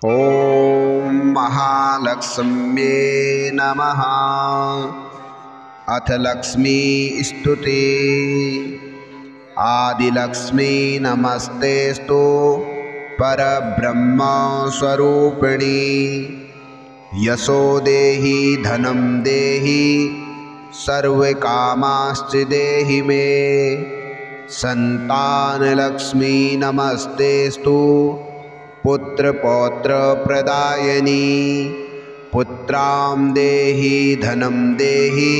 ॐ महालक्ष्म्ये नमः। अथ लक्ष्मी स्तुति। आदिलक्ष्मी नमस्तेस्तु परब्रह्म स्वरूपिणी। यशो देहि धनं देहि सर्वकामांश्च देहि मे। संतानलक्ष्मी नमस्तेस्तु पुत्रपौत्र प्रदायिनी। पुत्रां देहि धनं देहि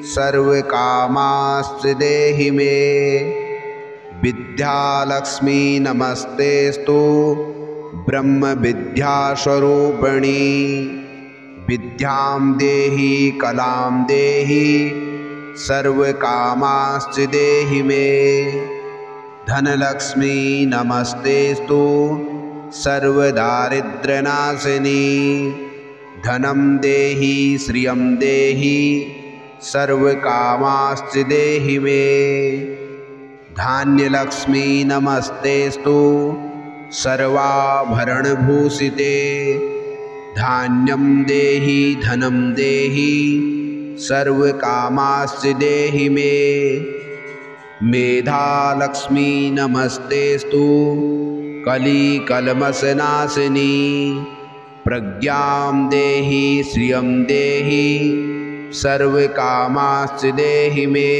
सर्वकामांश्च देहि मे। विद्यालक्ष्मी नमस्तेस्तु ब्रह्मविद्यास्वरूपिणी। विद्यां देहि कलां देहि सर्वकामांश्च देहि मे। धनलक्ष्मी नमस्तेस्तु सर्वदारिद्र्यनाशिनी। धनं देहि श्रियं देहि सर्वकामांश्च देहि मे। धान्यलक्ष्मी नमस्तेस्तु सर्वाभरणभूषिते। धान्यं देहि धनं देहि सर्वकामांश्च देहि मे। मेधालक्ष्मी नमस्तेस्तु कलिकल्मषनाशिनी। प्रज्ञां देहि श्रियं देहि सर्वकामांश्च देहि मे।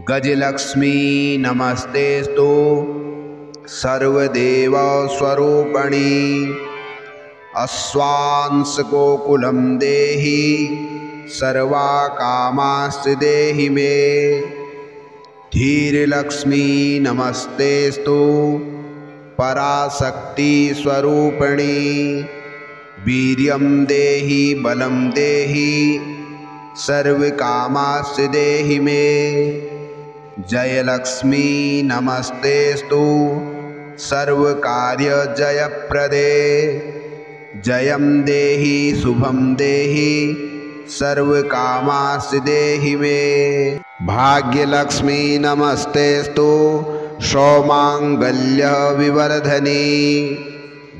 गजलक्ष्मी नमस्तेस्तु सर्वदेवस्वरूपिणी। अश्वांशकोकुलं देहि सर्वकामांश्च देहि मे। धीरलक्ष्मी नमस्तेस्तु पराशक्ति स्वरूपिणी। वीर्यं देहि बलं देहि सर्वकामांश्च देहि मे। जयलक्ष्मी नमस्तेस्तु सर्वकार्यजयप्रदे। जयं देहि शुभं देहि सर्वकामांश्च देहि मे। भाग्यलक्ष्मी नमस्तेस्तु सौमांगल्यविवर्धिनी।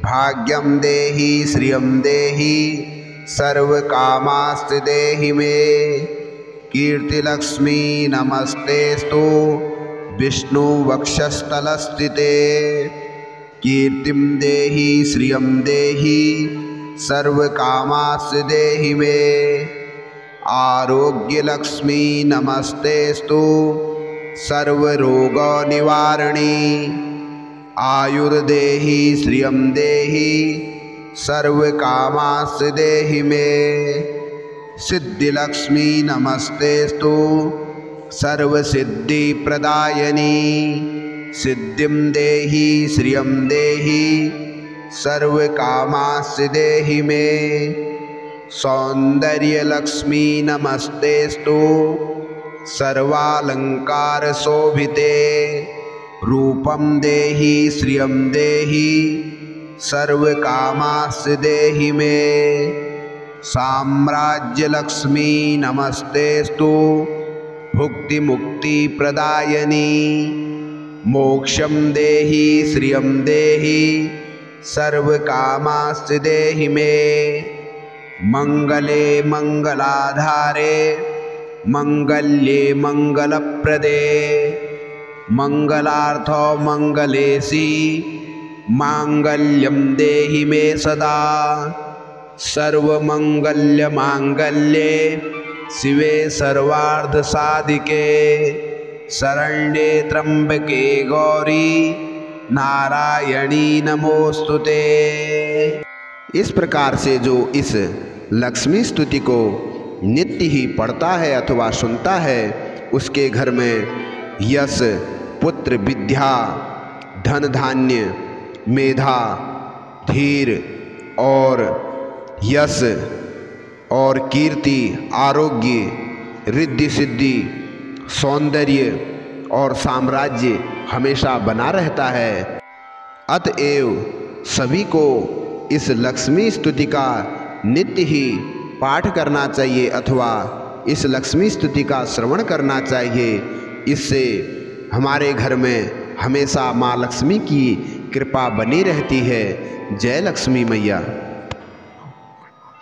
भाग्यं देहि श्रियं देहि सर्वकामांश्च देहि मे। कीर्तिलक्ष्मी नमस्तेस्तु विष्णुवक्षस्थलस्थिते। कीर्तिं देहि श्रियं देहि सर्वकामांश्च देहि मे। आरोग्यलक्ष्मी नमस्तेस्तु सर्वरोगनिवारिणी। आयुर्देहि श्रियं देहि सर्वकामांश्च देहि मे। सिद्धिलक्ष्मी नमस्तेस्तु सर्वसिद्धिप्रदायिनी। सिद्धिं देहि श्रियं देहि सर्वकामांश्च देहि मे। सौन्दर्यलक्ष्मी नमस्तेस्तु सर्वालंकारशोभिते। रूपं देहि श्रियं देहि सर्वकामांश्च देहि मे। साम्राज्यलक्ष्मी नमस्तेस्तु भुक्तिमुक्तिप्रदायिनी। मोक्षं देहि श्रियं देहि सर्वकामांश्च देहि मे। मंगले मंगलाधारे मंगल्ये मंगलप्रदे। मंगलार्थ मंगलेशी मांगल्यं देहि मे सदा। सर्वमंगल्यमांगल्ये शिवे सर्वार्धसाधिके। शरण्ये त्र्यंबके गौरी नारायणी नमोस्तुते। इस प्रकार से जो इस लक्ष्मी स्तुति को नित्य ही पढ़ता है अथवा सुनता है, उसके घर में यश, पुत्र, विद्या, धन धान्य, मेधा, धीर और यश और कीर्ति, आरोग्य, रिद्धि सिद्धि, सौंदर्य और साम्राज्य हमेशा बना रहता है। अतएव सभी को इस लक्ष्मी स्तुति का नित्य ही पाठ करना चाहिए अथवा इस लक्ष्मी स्तुति का श्रवण करना चाहिए। इससे हमारे घर में हमेशा माँ लक्ष्मी की कृपा बनी रहती है। जय लक्ष्मी मैया।